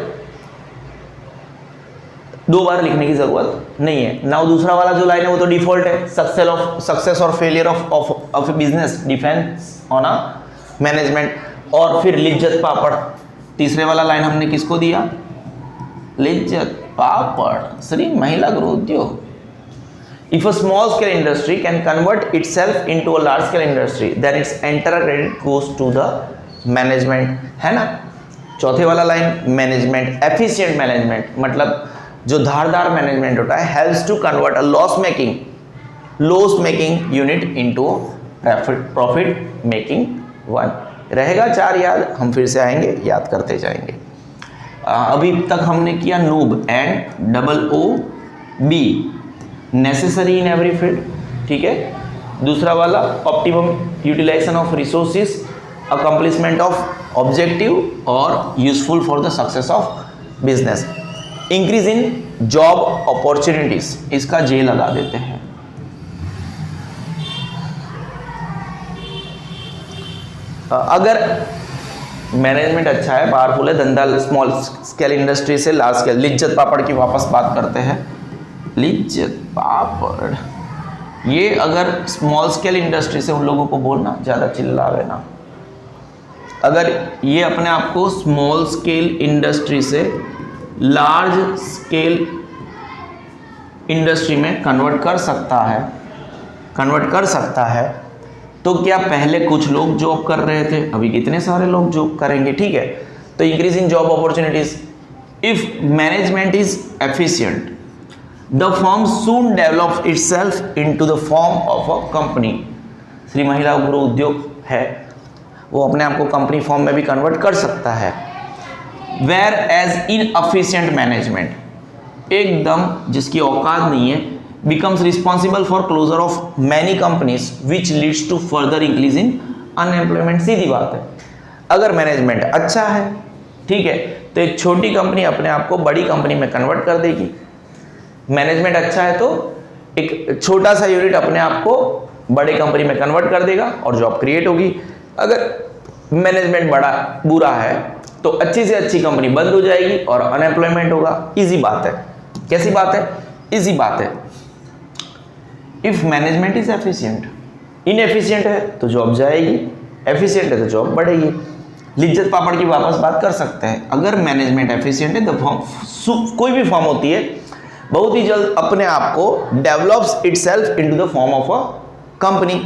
2 बार लिखने की जरूरत नहीं है। नाउ दूसरा वाला जो लाइन है वो तो डिफॉल्ट है, सक्सेस और failure of business depends on a management, और फिर लिज्जत पापड़, तीसरे वाला लाइन हमने किसको दिया, लिज्जत पापड़ Shri Mahila Griha Udyog. If a small scale industry can convert itself into a large scale industry then it's entire credit goes to the management, है ना। चौथे वाला लाइन मैनेजमेंट, एफिशिएंट मैनेजमेंट मतलब जो धारदार मैनेजमेंट होता है, helps to convert a loss making unit into profit making one. रहेगा 4 याद, हम फिर से आएंगे, याद करते जाएंगे। अभी तक हमने किया noob, NOOB, necessary in every field, ठीक है। दूसरा वाला optimum utilisation of resources, accomplishment of objective और useful for the success of business. Increase in job opportunities, इसका जे लगा देते हैं। अगर मैनेजमेंट अच्छा है, पावरफुल है, धंधा स्मॉल स्केल इंडस्ट्री से लार्ज स्केल, लिज्जत पापड़ की वापस बात करते हैं। लिज्जत पापड़, ये अगर स्मॉल स्केल इंडस्ट्री से, उन लोगों को बोलना ज़्यादा चिल्लावे ना, अगर ये अपने आप को स्मॉल स्केल इंडस्ट्री से लार्ज स्केल इंडस्ट्री में कन्वर्ट कर सकता है, तो क्या पहले कुछ लोग जॉब कर रहे थे, अभी कितने सारे लोग जॉब करेंगे, ठीक है। तो increase in job opportunities. If management is efficient the firm soon develop itself into the form of a company. Shri Mahila Griha उद्योग है, वो अपने आप को कंपनी फॉर्म में भी कन्वर्ट कर सकता है। Whereas inefficient management, एकदम जिसकी औकात नहीं है, becomes responsible for closure of many companies which leads to further increase in unemployment। सीधी बात है, अगर मैनेजमेंट अच्छा है, ठीक है, तो एक छोटी कंपनी अपने आप को बड़ी कंपनी में कन्वर्ट कर देगी। मैनेजमेट अच्छा है तो एक छोटा सा यूनिट अपने आप को बड़ी कंपनी में कन्वर्ट कर देगा और जॉब क्रिएट होगी। अगर मैनेजमेंट बड़ा बुरा है तो अच्छी से अच्छी कंपनी बंद हो जाएगी और अनएम्प्लॉयमेंट होगा। इजी बात है। कैसी बात है? इजी बात है। If management is efficient, inefficient है तो जॉब जाएगी, एफिशिएंट है तो जॉब बढ़ेगी। लिज्जत पापड़ की वापस बात कर सकते हैं। अगर मैनेजमेंट एफिशिएंट है तो कोई भी फॉर्म होती है बहुत ही जल्द अपने आप को develops itself into the form of a company.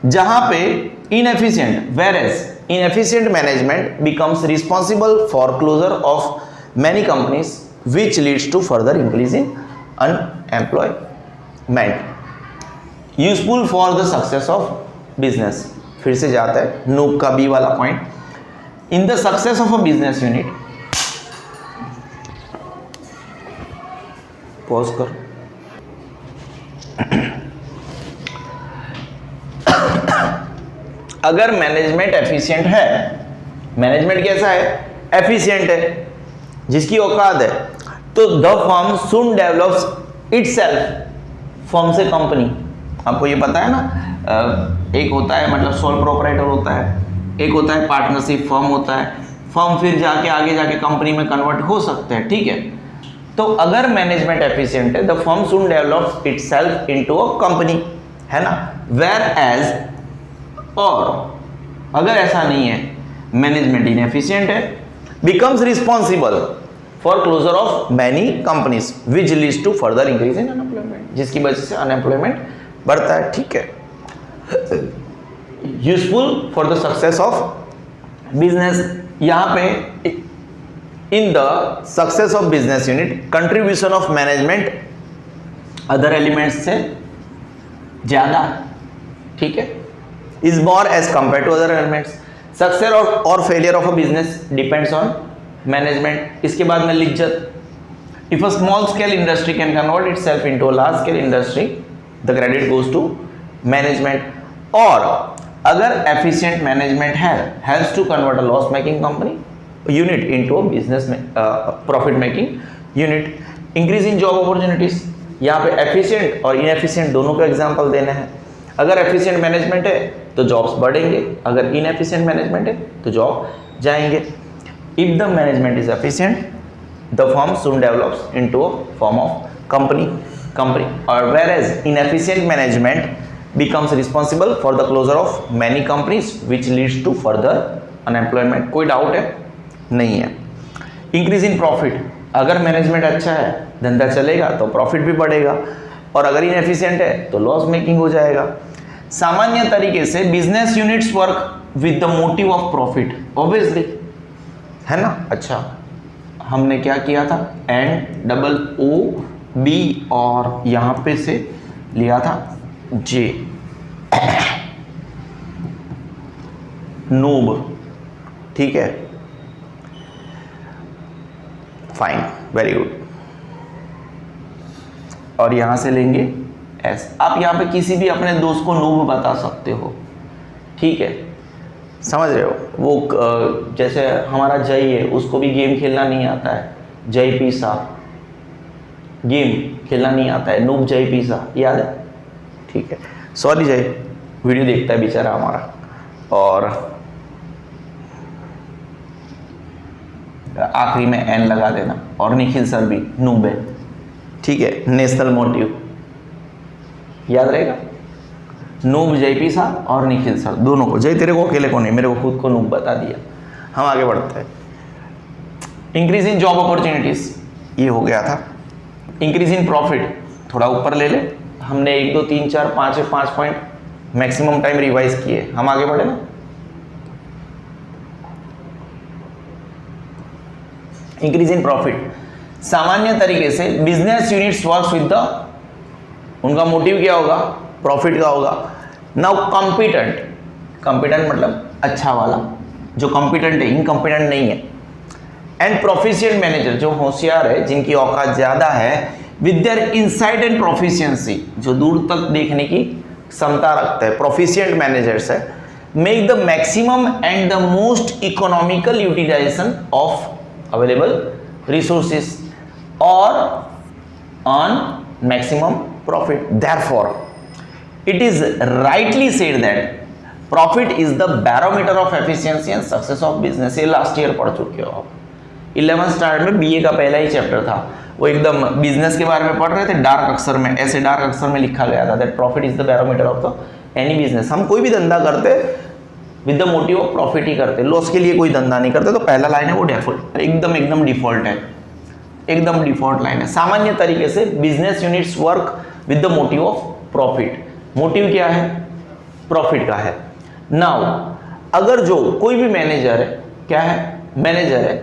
जहां पे inefficient, whereas inefficient management becomes responsible for closure of many companies which leads to further increase in useful for the success of business. फिर से जाता है नूब का B वाला point. In the success of a business unit, pause कर, अगर management efficient है, मैनेजमेंट कैसा है, एफिशिएंट है, जिसकी औकात है, तो the firm soon develops itself, firm से कंपनी, आपको ये पता है ना, एक होता है मतलब सोल प्रोपराइटर होता है, एक होता है पार्टनरशिप फर्म होता है, फर्म फिर जाके आगे जाके कंपनी में कन्वर्ट हो सकते हैं, ठीक है। तो अगर मैनेजमेंट एफिशिएंट है, the firm soon develops itself into a company, है ना। वेयर एज, और अगर ऐसा नहीं है, मैनेजमेंट इनएफिशिएंट है, becomes responsible for closure of many companies which leads to further increase in unemployment, जिसकी वजह से अनएम्प्लॉयमेंट बढ़ता है, ठीक है। Useful for the success of business, यहां पे in the success of business unit contribution of management other elements से ज्यादा, ठीक है, is more as compare to other elements. Success और failure of a business depends on management. इसके बाद में Lijjat, if a small scale industry can convert itself into a large scale industry, the credit goes to management. और अगर efficient management है, helps to convert a loss making company unit into a business में profit making unit. Increase in job opportunities, यहाँ पे efficient और inefficient दोनों का example देना है। अगर एफिशिएंट मैनेजमेंट है तो जॉब्स बढ़ेंगे, अगर इनएफिशिएंट मैनेजमेंट है तो जॉब जाएंगे। If the management is efficient, the firm soon develops into a form of company, और whereas inefficient management becomes responsible for the closure of many companies which leads to further unemployment। कोई doubt है? नहीं है। Increase in profit, अगर management अच्छा है, धंधा चलेगा तो प्रॉफिट भी बढ़ेगा, और अगर इनएफिशिएंट है तो लॉस मेकिंग हो जाएगा। सामान्य तरीके से business units work with the motive of profit, obviously, है ना। अच्छा, हमने क्या किया था, NOOB और यहां पे से लिया था J, नूब, ठीक है, फाइन, वेरी गुड। और यहां से लेंगे S। आप यहां पे किसी भी अपने दोस्त को नूब बता सकते हो, ठीक है, समझ रहे हो। वो जैसे हमारा जय है, उसको भी गेम खेलना नहीं आता है, जय पीसा, गेम खेलना नहीं आता है, नूब जय पीसा, याद है, ठीक है। सॉरी जय, वीडियो देखता है बेचारा हमारा। और आखिरी में N लगा देना। और निखिल सर भी नूब है, ठीक है, नेशनल मोटिव, याद रहेगा। नूब जय पीसा और निखिल सर दोनों को, जय तेरे को अकेले को नहीं, मेरे को खुद को नूब बता दिया। हम आगे बढ़ते हैं। इंक्रीज इन जॉब अपॉर्चुनिटीज, ये हो गया था। इंक्रीज इन प्रॉफिट थोड़ा ऊपर ले ले, हमने 1 2 3 4 5 पॉइंट मैक्सिमम टाइम रिवाइज किए, हम आगे बढ़े ना। इंक्रीज इन प्रॉफिट, सामान्य तरीके से business units works with the, उनका मोटिव क्या होगा, प्रॉफिट का होगा। नाउ कॉम्पिटेंट, कॉम्पिटेंट मतलब अच्छा वाला, जो कॉम्पिटेंट है, इनकॉम्पिटेंट नहीं है। एंड प्रोफिशिएंट मैनेजर, जो होशियार है, जिनकी औकात ज्यादा है, with their insight and proficiency, जो दूर तक देखने की क्षमता रखता है, प्रोफिशिएंट मैनेजर्स है। Make the maximum and the most economical utilisation of available resources और earn maximum profit. Therefore it is rightly said that profit is the barometer of efficiency and success of business. ये last year पढ़ चुके हो आप, 11th standard में BA का पहला ही chapter था, वो एकदम बिजनेस के बारे में पढ़ रहे थे, डार्क अक्षर में, ऐसे डार्क अक्षर में लिखा गया था that profit is the barometer of the any business. हम कोई भी धंधा करते with the motive of profit ही करते, लॉस के लिए कोई धंधा नहीं करते। तो पहला लाइन है वो डिफॉल्ट, एकदम डिफॉल्ट है, एकदम डिफॉल्ट लाइन है। सामान्य तरीके से business units work with the motive of profit. Motive क्या है, प्रॉफिट का है। नाउ अगर जो कोई भी मैनेजर है, क्या है, मैनेजर है,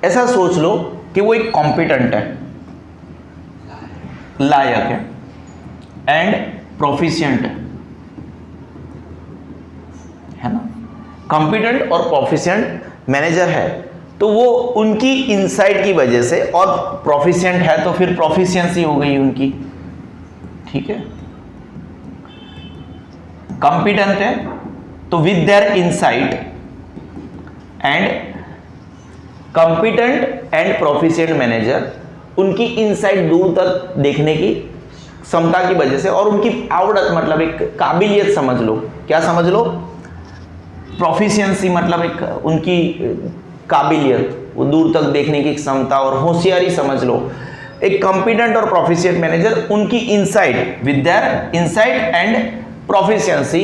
ऐसा सोच लो कि वो एक कॉम्पिटेंट है, लायक है, एंड प्रोफिशिएंट है ना, कॉम्पिटेंट और प्रोफिशिएंट मैनेजर है तो वो उनकी इनसाइट की वजह से, और प्रोफिशिएंट है तो फिर प्रोफिशिएंसी हो गई उनकी, ठीक है। कॉम्पिटेंट है तो with their insight and competent and proficient manager, उनकी इनसाइट दूर तक देखने की क्षमता की वजह से, और उनकी आवड़त मतलब एक काबिलियत समझ लो, क्या समझ लो, प्रोफिशिएंसी मतलब एक उनकी काबिलियत, वो दूर तक देखने की क्षमता और होशियारी समझ लो। एक कॉम्पिटेंट और प्रोफिशिएंट मैनेजर उनकी insight, with their insight and proficiency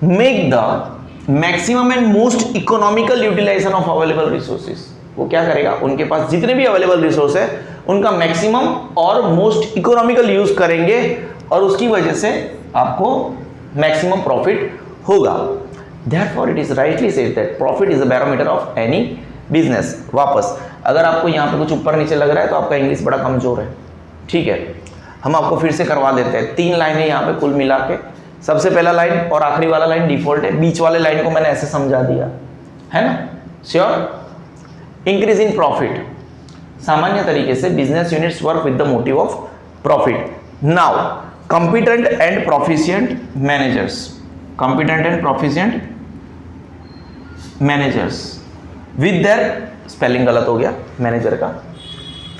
make the maximum and most economical utilisation of available resources. वो क्या करेगा, उनके पास जितने भी अवेलेबल रिसोर्स है उनका मैक्सिमम और मोस्ट इकोनॉमिकल यूज करेंगे, और उसकी वजह से आपको मैक्सिमम प्रॉफिट होगा। Therefore it is rightly said that profit is a barometer of any business। वापस अगर आपको यहाँ पे कुछ ऊपर नीचे लग रहा है तो आपका इंग्लिश बड़ा कमजोर है, ठीक है। हम आपको फिर से करवा देते हैं, 3 लाइनें यहाँ पे कुल मिला के। सबसे पहला लाइन और आखिरी वाला लाइन डिफॉल्ट है, बीच वाले लाइन को मैंने ऐसे समझा दिया है ना, श्योर। इंक्रीज इन प्रॉफिट, सामान्य तरीके से business units work with the motive of profit. Now competent and proficient managers, competent and proficient managers with their, spelling गलत हो गया मैनेजर का,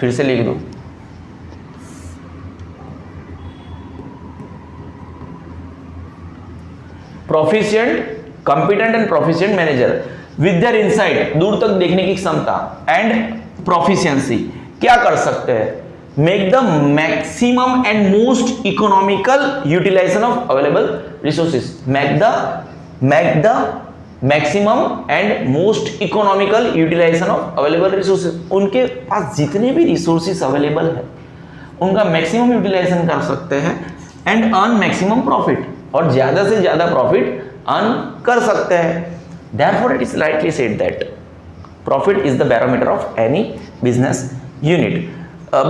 फिर से लिख दो, proficient, competent and proficient manager with their insight, दूर तक देखने की क्षमता, एंड प्रोफिशिएंसी, क्या कर सकते हैं, make the maximum and most economical utilisation of available resources. Make the maximum and most economical utilisation of available resources. उनके पास जितने भी रिसोर्सेज अवेलेबल है उनका मैक्सिमम यूटिलाइजेशन कर सकते हैं, एंड अर्न मैक्सिमम प्रॉफिट, और ज्यादा से ज्यादा प्रॉफिट अर्न कर सकते हैं। Therefore it is rightly said that profit is the barometer of any business unit,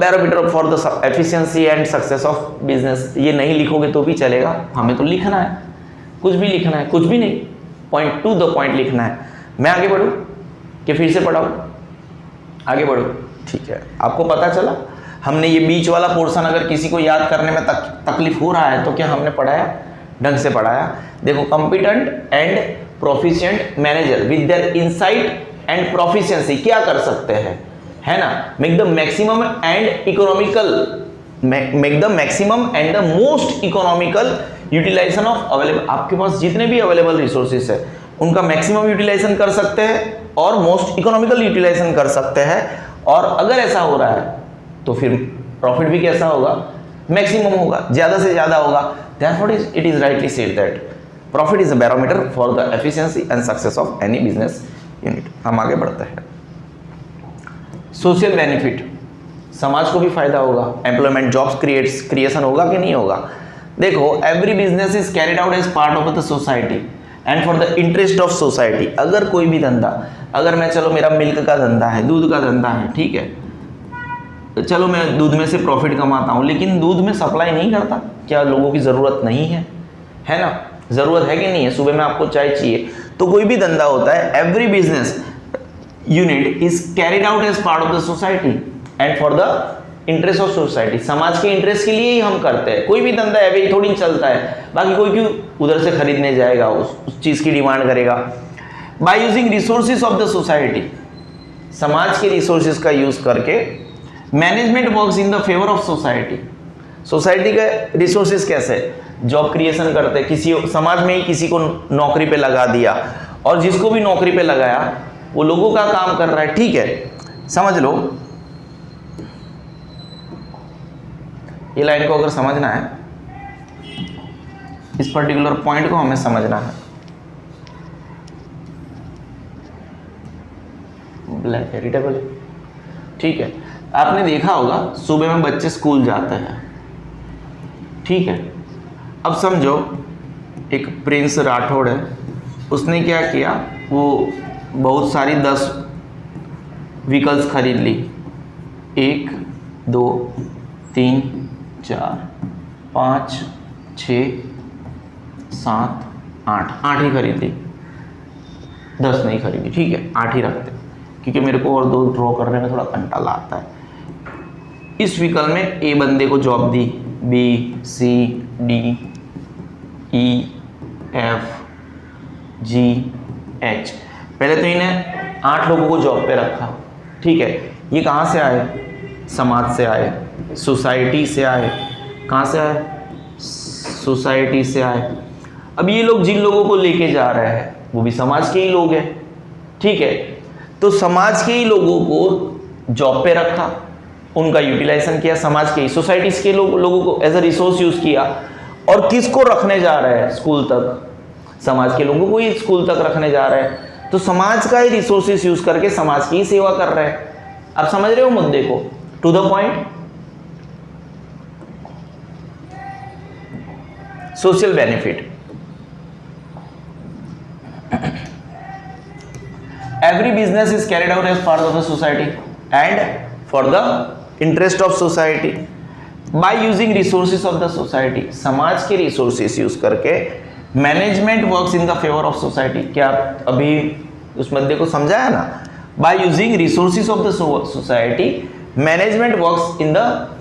barometer for the efficiency and success of business। ये नहीं लिखोगे तो भी चलेगा, हमें तो लिखना है, कुछ भी लिखना है, कुछ भी नहीं, पॉइंट टू द पॉइंट लिखना है। मैं आगे बढ़ूँ कि फिर से पढ़ाऊँ, आगे बढ़ूँ, ठीक है। आपको पता चला, हमने ये बीच वाला पोर्शन अगर किसी को याद करने में तकलीफ हो रहा है तो क्या हमने पढ़ाया, ढंग से पढ़ाया। देखो, competent and proficient manager with their insight and proficiency क्या कर सकते हैं, है ना, make the maximum and economical, make the maximum and the most economical utilisation of available. आपके पास जितने भी अवेलेबल रिसोर्सेज है उनका मैक्सिमम यूटिलाइजेशन कर सकते हैं और मोस्ट इकोनॉमिकल यूटिलाइजेशन कर सकते हैं, और अगर ऐसा हो रहा है तो फिर प्रॉफिट भी कैसा होगा, मैक्सिमम होगा, ज्यादा से ज्यादा होगा। Therefore it is rightly said that profit is a barometer for the efficiency and success of any business unit। हम आगे बढ़ते हैं। सोशल बेनिफिट, समाज को भी फायदा होगा, एम्प्लॉयमेंट जॉब्स क्रिएशन होगा कि नहीं होगा। देखो, every business is carried out as part of the society and for the interest of society. अगर कोई भी धंधा, अगर मैं, चलो मेरा मिल्क का धंधा है, दूध का धंधा है, ठीक है, तो चलो मैं दूध में से प्रॉफिट कमाता हूँ, लेकिन दूध में सप्लाई नहीं करता, क्या लोगों की ज़रूरत नहीं है, है ना, ज़रूरत है कि नहीं है, सुबह में आपको चाय चाहिए, तो कोई भी धंधा होता है, every business unit is carried out as part of the society and for the interest of society. समाज के इंटरेस्ट के लिए ही हम करते हैं। कोई भी धंधा है भाई थोड़ी चलता है, बाकी कोई क्यों उधर से खरीदने जाएगा, उस चीज़ की डिमांड करेगा। Bye using resources of the society, समाज के रिसोर्सेज का यूज करके management works in the favour of society. Society के रिसोर्सेज कैसे, जॉब क्रिएशन करते, किसी समाज में ही किसी को नौकरी पे लगा दिया, और जिसको भी नौकरी पे लगाया वो लोगों का काम कर रहा है, ठीक है, समझ लो। ये लाइन को अगर समझना है, इस पर्टिकुलर पॉइंट को हमें समझना है। ब्लैक हेरिटेबल, ठीक है। आपने देखा होगा सुबह में बच्चे स्कूल जाते हैं, ठीक है। अब समझो एक प्रिंस राठौड़ है, उसने क्या किया, वो बहुत सारी 10 व्हीकल्स खरीद ली, 1 2 3 4 5 6 7 8, 8 ही खरीद ली, 10 नहीं खरीदी, ठीक है 8 ही रखते, क्योंकि मेरे को और 2 ड्रॉ करने में थोड़ा कंटाला आता है। इस व्हीकल में ए बंदे को जॉब दी, B C D E F G H, पहले तो इन्हें 8 लोगों को जॉब पे रखा, ठीक है। ये कहाँ से आए? समाज से आए, सोसाइटी से आए। कहाँ से आए? सोसाइटी से आए। अब ये लोग जिन लोगों को लेके जा रहे हैं वो भी समाज के ही लोग हैं, ठीक है। तो समाज के ही लोगों को जॉब पे रखा, उनका यूटिलाइजेशन किया, समाज के ही सोसाइटीज के लोगों को एज अ रिसोर्स यूज किया। और किसको रखने जा रहे हैं? स्कूल तक, समाज के लोगों को ही स्कूल तक रखने जा रहे हैं। तो समाज का ही रिसोर्सेस यूज करके समाज की ही सेवा कर रहे हैं। आप समझ रहे हो मुद्दे को? To the point. Social benefit, every business is carried out as part of the society and for the interest of society by using resources of the society। समाज के resources यूज करके management works in the favour of society. क्या आप अभी उस मुद्दे को समझा है ना? by using resources of the society management works in the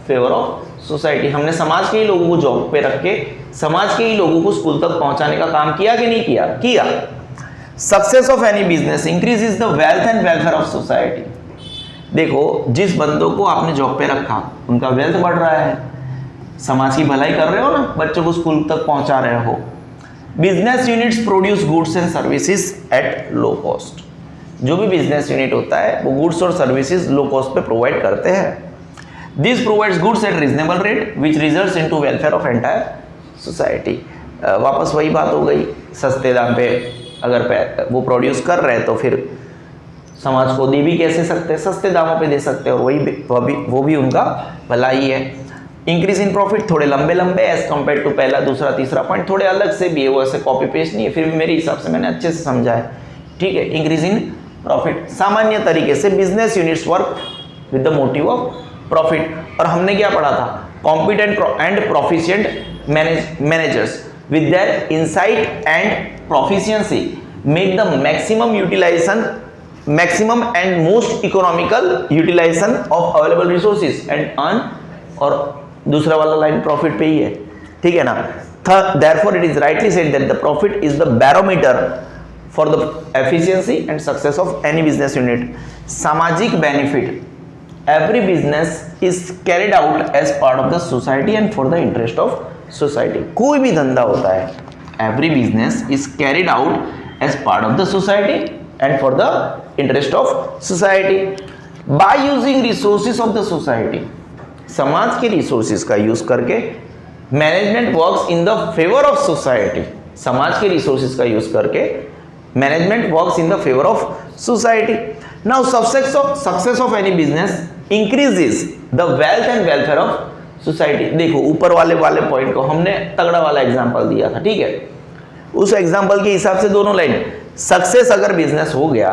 favour of society. हमने समाज के ही लोगों को जॉब पे रख के समाज के ही लोगों को स्कूल तक पहुंचाने का काम किया कि नहीं किया? किया। Success of any business increases the wealth and welfare of society. देखो, जिस बंदों को आपने जॉब पे रखा उनका वेल्थ बढ़ रहा है, समाज की भलाई कर रहे हो ना, बच्चों को स्कूल तक पहुंचा रहे हो। Business units produce goods and services at low cost. जो भी बिजनेस यूनिट होता है वो गुड्स और सर्विसेज लो कॉस्ट पे प्रोवाइड करते हैं। This provides goods at reasonable rate which results into welfare of entire society. वापस वही बात हो गई, सस्ते दाम पे अगर वो प्रोड्यूस कर रहे हैं तो फिर समाज को दे भी कैसे सकते हैं? सस्ते दामों पे दे सकते हैं, और वो भी उनका भला ही है। इंक्रीज इन प्रॉफिट, थोड़े लंबे लंबे एज कम्पेयर टू पहला दूसरा तीसरा पॉइंट थोड़े अलग से भी है, वो ऐसे कॉपी पेस्ट नहीं है, फिर भी मेरे हिसाब से मैंने अच्छे से समझा है, ठीक है। इंक्रीज इन प्रॉफिट, सामान्य तरीके से business units work with the motive of profit. और हमने क्या पढ़ा था? Competent and proficient managers with their insight and proficiency make the maximum and most economical utilization of available resources and earn, और दूसरा वाला लाइन प्रॉफिट पे ही है, ठीक है ना। therefore it is rightly said that the profit is the barometer for the efficiency and success of any business unit। सामाजिक benefit, every business is carried out as part of the society and for the interest of society. कोई भी धंधा होता है, every business is carried out as part of the society and for the interest of society by using resources of the society. समाज के resources का use करके management works in the favour of society. समाज के resources का use करके management works in the favour of society. Now success of any business increases the wealth and welfare of society. देखो, ऊपर वाले पॉइंट को हमने तगड़ा वाला एग्जांपल दिया था, ठीक है। उस एग्जांपल के हिसाब से दोनों लाइन, सक्सेस अगर बिजनेस हो गया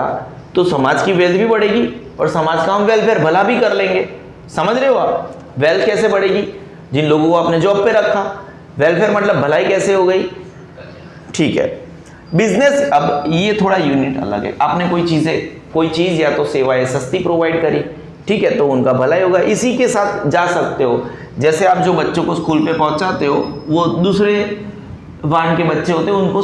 तो समाज की वेल्थ भी बढ़ेगी और समाज का हम वेलफेयर भला भी कर लेंगे। समझ रहे हो आप? वेल्थ कैसे बढ़ेगी? जिन लोगों को आपने जॉब पे रखा, वेलफेयर मतलब भलाई कैसे हो गई, ठीक है। बिजनेस, अब ये थोड़ा यूनिट अलग है। आपने कोई चीज या तो सेवाएं सस्ती प्रोवाइड करी, ठीक है, तो उनका भलाई होगा। इसी के साथ जा सकते हो, जैसे आप जो बच्चों को स्कूल पे पहुंचाते हो वो दूसरे वार्ड के बच्चे होते हैं, उनको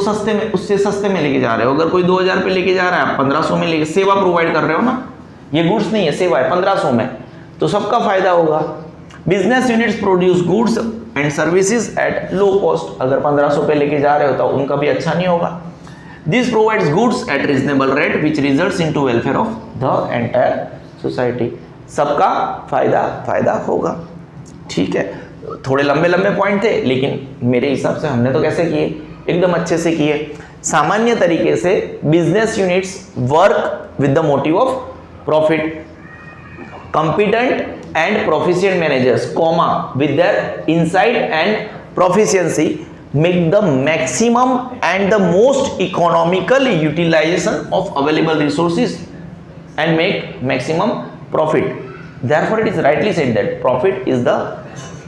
उससे सस्ते में लेके जा रहे हो। अगर कोई 2000 पे लेके जा रहा है, आप 1500 में लेके सेवा प्रोवाइड कर रहे हो ना, ये गुड्स नहीं है, सेवा है, 1500 में, तो सबका फायदा होगा। Business units produce goods and services at low cost. अगर 1500 पे लेके जा रहे हो तो उनका भी अच्छा नहीं होगा। This provides goods at reasonable rate which results into welfare of the entire society. सबका फायदा होगा, ठीक है। थोड़े लंबे पॉइंट थे, लेकिन मेरे हिसाब से हमने तो कैसे किए? एकदम अच्छे से किए। सामान्य तरीके से business units work with the motive of profit. Competent and proficient managers comma with their insight and proficiency make the maximum and the most economical utilization of available resources and make maximum profit. Therefore it is rightly said that profit is the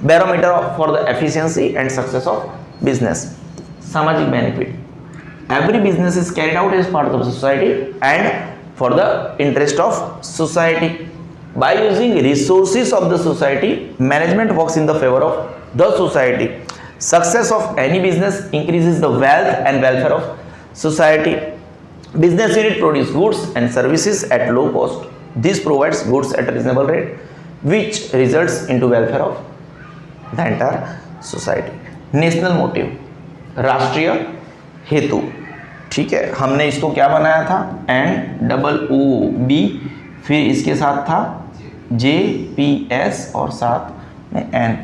barometer for the efficiency and success of business, सामाजिक benefit, every business is carried out as part of the society and for the interest of society. By using resources of the society, management works in the favor of the society. Success of any business increases the wealth and welfare of society. Business unit produce goods and services at low cost. This provides goods at a reasonable rate, which results into welfare of the entire society. National motive, राष्ट्रीय हेतु, ठीक है। हमने इसको क्या बनाया था, NOOB, फिर इसके साथ था JPS और साथ में N,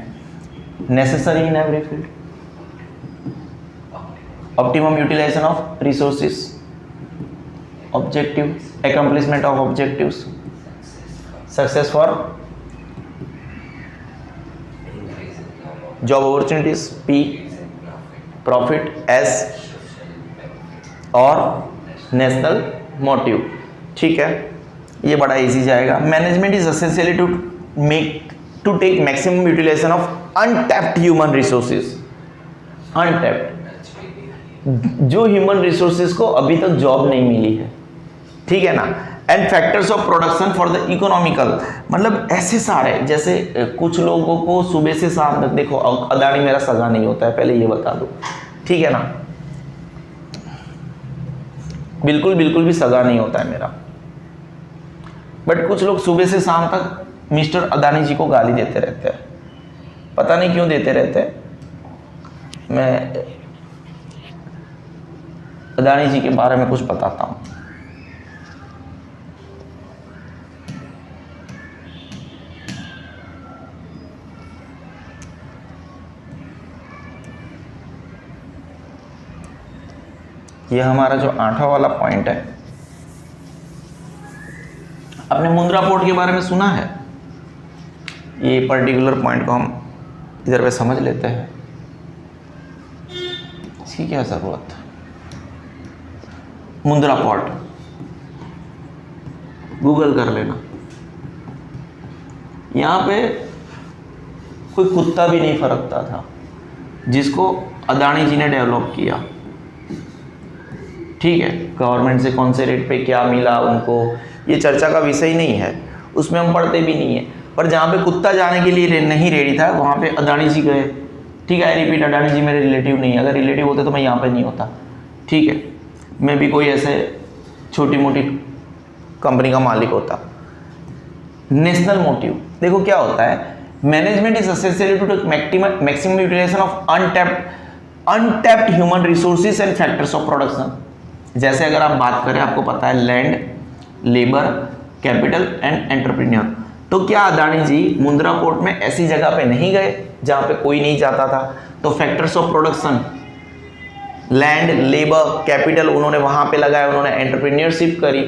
necessary in every field, optimum utilisation of resources, objective, accomplishment of objectives, success for job opportunities, P, profit, S, और नेशनल मोटिव, ठीक है। ये बड़ा इजी जाएगा। Management is essentially to take maximum utilisation of untapped human resources, untapped, जो human resources को अभी तक जॉब नहीं मिली है, ठीक है ना। And factors of production for the economical, मतलब ऐसे सारे, जैसे कुछ लोगों को सुबह से शाम तक, देखो अदानी मेरा सगा नहीं होता है, पहले ये बता दो, ठीक है ना, बिल्कुल भी सगा नहीं होता है मेरा, बट कुछ लोग सुबह से शाम तक मिस्टर अदानी जी को गाली देते रहते हैं, पता नहीं क्यों देते रहते हैं। मैं अदानी जी के बारे में कुछ बताता हूँ। ये हमारा जो 8वां वाला पॉइंट है, आपने मुंद्रा पोर्ट के बारे में सुना है। ये पर्टिकुलर पॉइंट को हम इधर पे समझ लेते हैं, इसकी क्या ज़रूरत। मुंद्रा पोर्ट गूगल कर लेना, यहाँ पे कोई कुत्ता भी नहीं फरकता था, जिसको अदानी जी ने डेवलप किया, ठीक है। गवर्नमेंट से कौन से रेट पे क्या मिला उनको, ये चर्चा का विषय नहीं है, उसमें हम पढ़ते भी नहीं है। पर जहाँ पे कुत्ता जाने के लिए नहीं रेडी था, वहाँ पे अदानी जी गए, ठीक है। आई रिपीट, अदानी जी मेरे रिलेटिव नहीं है, अगर रिलेटिव होते तो मैं यहाँ पे नहीं होता, ठीक है। मैं भी कोई ऐसे छोटी मोटी कंपनी का मालिक होता। नेशनल मोटिव, देखो क्या होता है, management is essential to take maximum utilisation of untapped human resources and factors of production. जैसे अगर आप बात करें, आपको पता है land, labour, capital and entrepreneur, तो क्या अदानी जी मुंद्रा पोर्ट में ऐसी जगह पे नहीं गए जहां पे कोई नहीं जाता था? तो factors of production, land, labour, capital उन्होंने वहां पे लगाया, उन्होंने एंटरप्रेन्योरशिप करी।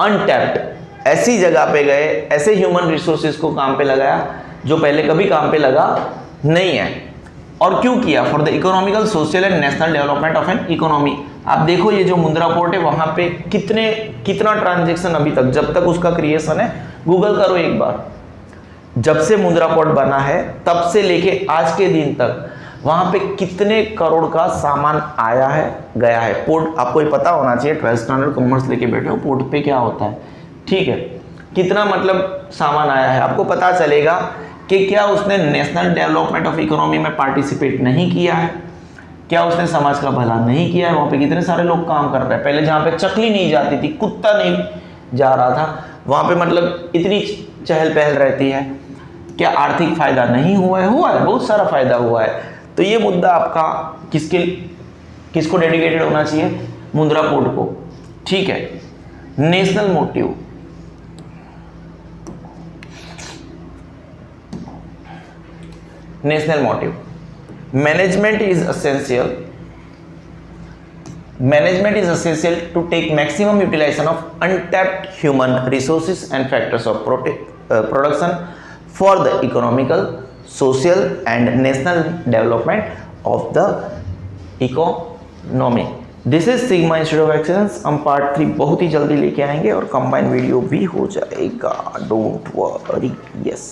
अनटैप्ड ऐसी जगह पे गए, ऐसे ह्यूमन रिसोर्सेज को काम पे लगाया जो पहले कभी काम पे लगा नहीं है। और क्यों किया? For the economical, social and national development of an economy. आप देखो ये जो मुंद्रा पोर्ट है, वहां पे कितना ट्रांजेक्शन अभी तक, जब तक उसका क्रिएशन है, गूगल करो एक बार, जब से मुंद्रा पोर्ट बना है तब से लेके आज के दिन तक वहां पे कितने करोड़ का सामान आया है, गया है। पोर्ट आपको ये पता होना चाहिए, 12th स्टैंडर्ड कॉमर्स लेके बैठे हो, पोर्ट पे क्या होता है, ठीक है। कितना मतलब सामान आया है, आपको पता चलेगा कि क्या उसने नेशनल डेवलपमेंट ऑफ इकोनॉमी में पार्टिसिपेट नहीं किया है, क्या उसने समाज का भला नहीं किया है। वहाँ पे कितने सारे लोग काम कर रहे हैं। पहले जहाँ पे चकली नहीं जाती थी, कुत्ता नहीं जा रहा था, वहाँ पे मतलब इतनी चहल पहल रहती है, क्या आर्थिक फायदा नहीं हुआ है? हुआ है, बहुत सारा फायदा हुआ है। तो ये मुद्दा आपका किसको डेडिकेटेड होना चाहिए? मुंद्रा पोर्ट को, ठीक है। National motive, national motive, management is essential to take maximum utilization of untapped human resources and factors of production for the economical, social and national development of the economy. This is Sigma Institute of Excellence। हम part 3 बहुत ही जल्दी लेके आएंगे और combine video भी हो जाएगा, don't worry. Yes.